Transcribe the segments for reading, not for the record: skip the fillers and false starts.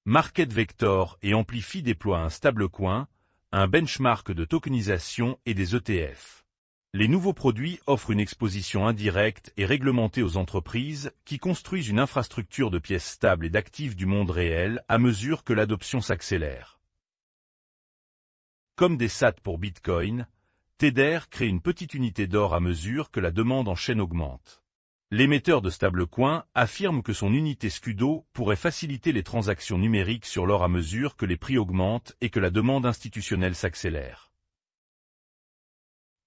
Market Vector et Amplify déploient un stablecoin, un benchmark de tokenisation et des ETF. Les nouveaux produits offrent une exposition indirecte et réglementée aux entreprises qui construisent une infrastructure de pièces stables et d'actifs du monde réel à mesure que l'adoption s'accélère. Comme des SAT pour Bitcoin, Tether crée une petite unité d'or à mesure que la demande en chaîne augmente. L'émetteur de stablecoin affirme que son unité Scudo pourrait faciliter les transactions numériques sur l'or à mesure que les prix augmentent et que la demande institutionnelle s'accélère.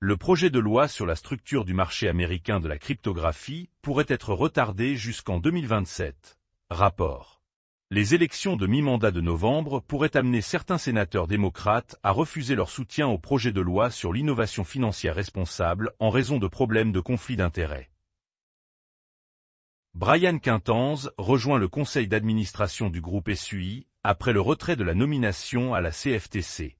Le projet de loi sur la structure du marché américain de la cryptographie pourrait être retardé jusqu'en 2027. Rapport. Les élections de mi-mandat de novembre pourraient amener certains sénateurs démocrates à refuser leur soutien au projet de loi sur l'innovation financière responsable en raison de problèmes de conflit d'intérêts. Brian Quintanz rejoint le conseil d'administration du groupe SUI après le retrait de la nomination à la CFTC.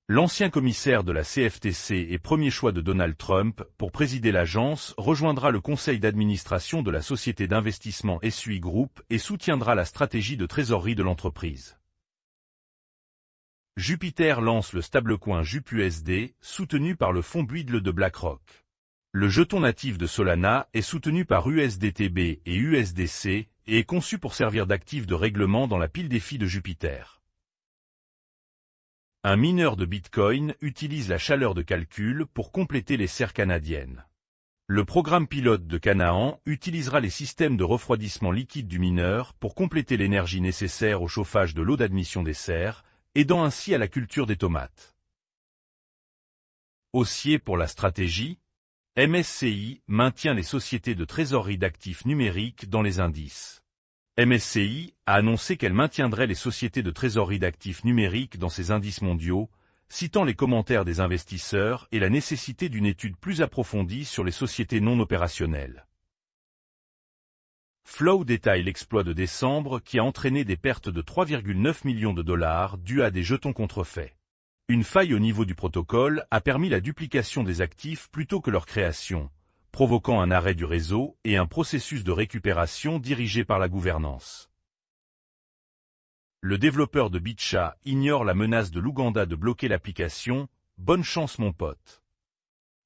L'ancien commissaire de la CFTC et premier choix de Donald Trump pour présider l'agence rejoindra le conseil d'administration de la société d'investissement SUI Group et soutiendra la stratégie de trésorerie de l'entreprise. Jupiter lance le stablecoin JupUSD, soutenu par le fonds Buidle de BlackRock. Le jeton natif de Solana est soutenu par USDTB et USDC et est conçu pour servir d'actif de règlement dans la pile défi de Jupiter. Un mineur de Bitcoin utilise la chaleur de calcul pour compléter les serres canadiennes. Le programme pilote de Canaan utilisera les systèmes de refroidissement liquide du mineur pour compléter l'énergie nécessaire au chauffage de l'eau d'admission des serres, aidant ainsi à la culture des tomates. Haussier pour la stratégie, MSCI maintient les sociétés de trésorerie d'actifs numériques dans les indices. MSCI a annoncé qu'elle maintiendrait les sociétés de trésorerie d'actifs numériques dans ses indices mondiaux, citant les commentaires des investisseurs et la nécessité d'une étude plus approfondie sur les sociétés non opérationnelles. Flow détaille l'exploit de décembre qui a entraîné des pertes de 3,9 millions de dollars dues à des jetons contrefaits. Une faille au niveau du protocole a permis la duplication des actifs plutôt que leur création, provoquant un arrêt du réseau et un processus de récupération dirigé par la gouvernance. Le développeur de BitCha ignore la menace de l'Ouganda de bloquer l'application « Bonne chance mon pote ».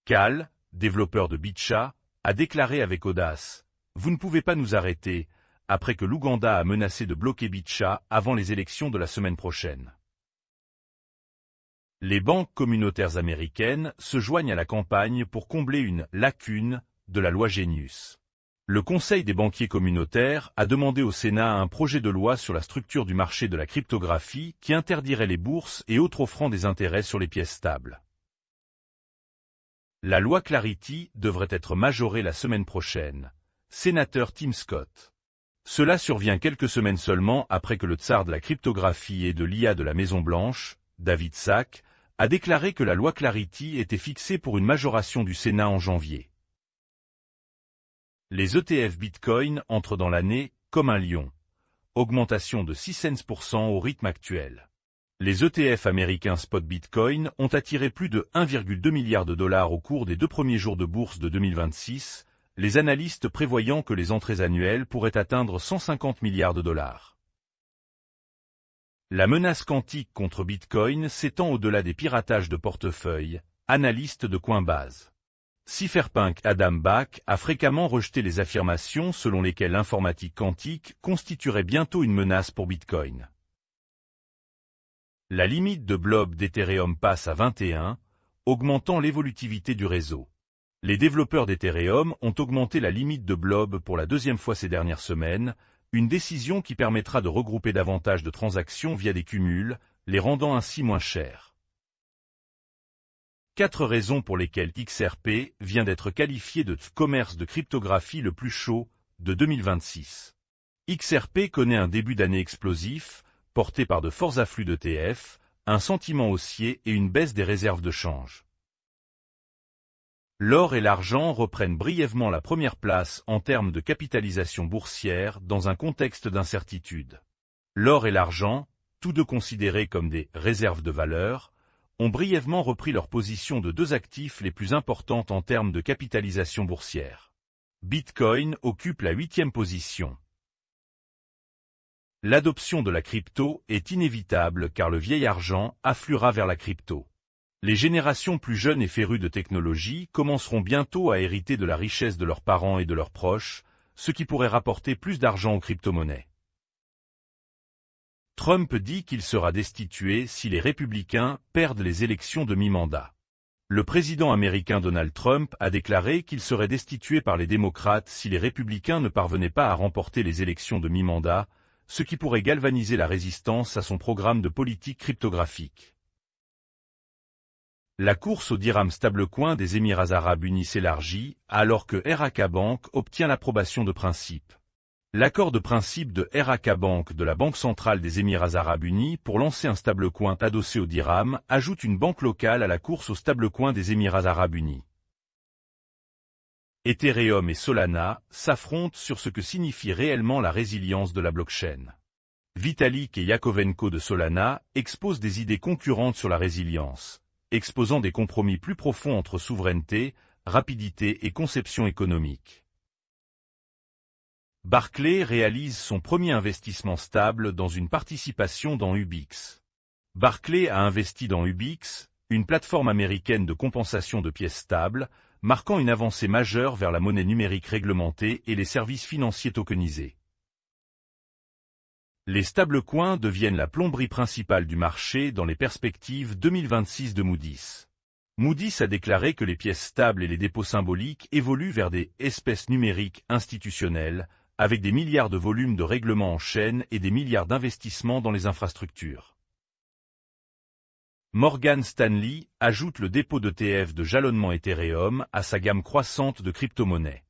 Cal, développeur de BitCha, a déclaré avec audace « Vous ne pouvez pas nous arrêter » après que l'Ouganda a menacé de bloquer BitCha avant les élections de la semaine prochaine. Les banques communautaires américaines se joignent à la campagne pour combler une « lacune » de la loi Genius. Le Conseil des banquiers communautaires a demandé au Sénat un projet de loi sur la structure du marché de la cryptographie qui interdirait les bourses et autres offrant des intérêts sur les pièces stables. La loi Clarity devrait être majorée la semaine prochaine. Sénateur Tim Scott. Cela survient quelques semaines seulement après que le tsar de la cryptographie et de l'IA de la Maison-Blanche, David Sacks, a déclaré que la loi Clarity était fixée pour une majoration du Sénat en janvier. Les ETF Bitcoin entrent dans l'année comme un lion. Augmentation de 6 cents % au rythme actuel. Les ETF américains Spot Bitcoin ont attiré plus de 1,2 milliard de dollars au cours des 2 premiers jours de bourse de 2026, les analystes prévoyant que les entrées annuelles pourraient atteindre 150 milliards de dollars. La menace quantique contre Bitcoin s'étend au-delà des piratages de portefeuilles, analyste de Coinbase. Cypherpunk Adam Back a fréquemment rejeté les affirmations selon lesquelles l'informatique quantique constituerait bientôt une menace pour Bitcoin. La limite de blob d'Ethereum passe à 21, augmentant l'évolutivité du réseau. Les développeurs d'Ethereum ont augmenté la limite de blob pour la deuxième fois ces dernières semaines, une décision qui permettra de regrouper davantage de transactions via des cumuls, les rendant ainsi moins chers. 4 raisons pour lesquelles XRP vient d'être qualifié de commerce de cryptographie le plus chaud de 2026. XRP connaît un début d'année explosif, porté par de forts afflux d'ETF, un sentiment haussier et une baisse des réserves de change. L'or et l'argent reprennent brièvement la première place en termes de capitalisation boursière dans un contexte d'incertitude. L'or et l'argent, tous deux considérés comme des réserves de valeur, ont brièvement repris leur position de 2 actifs les plus importantes en termes de capitalisation boursière. Bitcoin occupe la 8e position. L'adoption de la crypto est inévitable car le vieil argent affluera vers la crypto. Les générations plus jeunes et férues de technologie commenceront bientôt à hériter de la richesse de leurs parents et de leurs proches, ce qui pourrait rapporter plus d'argent aux crypto-monnaies. Trump dit qu'il sera destitué si les républicains perdent les élections de mi-mandat. Le président américain Donald Trump a déclaré qu'il serait destitué par les démocrates si les républicains ne parvenaient pas à remporter les élections de mi-mandat, ce qui pourrait galvaniser la résistance à son programme de politique cryptographique. La course au dirham stablecoin des Émirats arabes unis s'élargit, alors que RAK Bank obtient l'approbation de principe. L'accord de principe de RAK Bank de la Banque centrale des Émirats arabes unis pour lancer un stablecoin adossé au dirham ajoute une banque locale à la course au stablecoin des Émirats arabes unis. Ethereum et Solana s'affrontent sur ce que signifie réellement la résilience de la blockchain. Vitalik et Yakovenko de Solana exposent des idées concurrentes sur la résilience, exposant des compromis plus profonds entre souveraineté, rapidité et conception économique. Barclay réalise son premier investissement stable dans une participation dans Ubix. Barclay a investi dans Ubix, une plateforme américaine de compensation de pièces stables, marquant une avancée majeure vers la monnaie numérique réglementée et les services financiers tokenisés. Les stablecoins deviennent la plomberie principale du marché dans les perspectives 2026 de Moody's. Moody's a déclaré que les pièces stables et les dépôts symboliques évoluent vers des espèces numériques institutionnelles, avec des milliards de volumes de règlements en chaîne et des milliards d'investissements dans les infrastructures. Morgan Stanley ajoute le dépôt d'ETF de jalonnement Ethereum à sa gamme croissante de crypto-monnaies.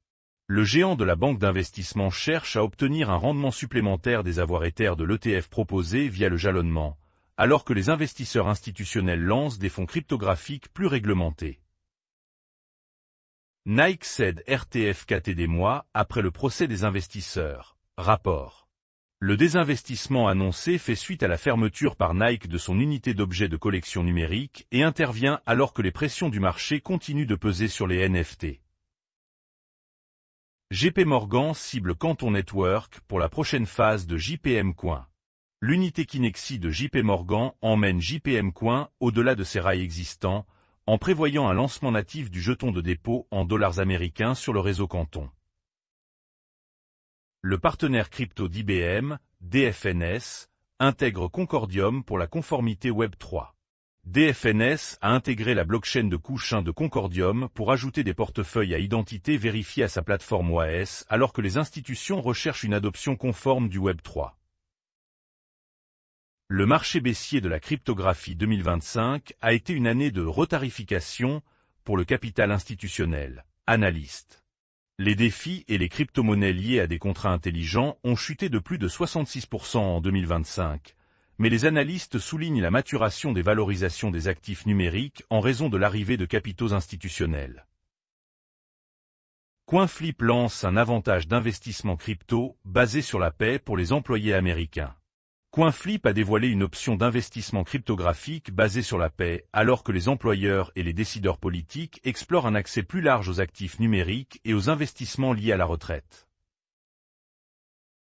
Le géant de la banque d'investissement cherche à obtenir un rendement supplémentaire des avoirs Ether de l'ETF proposé via le jalonnement, alors que les investisseurs institutionnels lancent des fonds cryptographiques plus réglementés. Nike cède RTF KT des mois après le procès des investisseurs. Rapport. Le désinvestissement annoncé fait suite à la fermeture par Nike de son unité d'objets de collection numérique et intervient alors que les pressions du marché continuent de peser sur les NFT. JP Morgan cible Canton Network pour la prochaine phase de JPM Coin. L'unité Kinexi de JP Morgan emmène JPM Coin au-delà de ses rails existants, en prévoyant un lancement natif du jeton de dépôt en dollars américains sur le réseau Canton. Le partenaire crypto d'IBM, DFNS, intègre Concordium pour la conformité Web3. DFNS a intégré la blockchain de couche 1 de Concordium pour ajouter des portefeuilles à identité vérifiée à sa plateforme OAS alors que les institutions recherchent une adoption conforme du Web3. Le marché baissier de la cryptographie 2025 a été une année de retarification pour le capital institutionnel, analystes. Les défis et les crypto-monnaies liées à des contrats intelligents ont chuté de plus de 66% en 2025, mais les analystes soulignent la maturation des valorisations des actifs numériques en raison de l'arrivée de capitaux institutionnels. CoinFlip lance un avantage d'investissement crypto basé sur la paix pour les employés américains. CoinFlip a dévoilé une option d'investissement cryptographique basée sur la paix, alors que les employeurs et les décideurs politiques explorent un accès plus large aux actifs numériques et aux investissements liés à la retraite.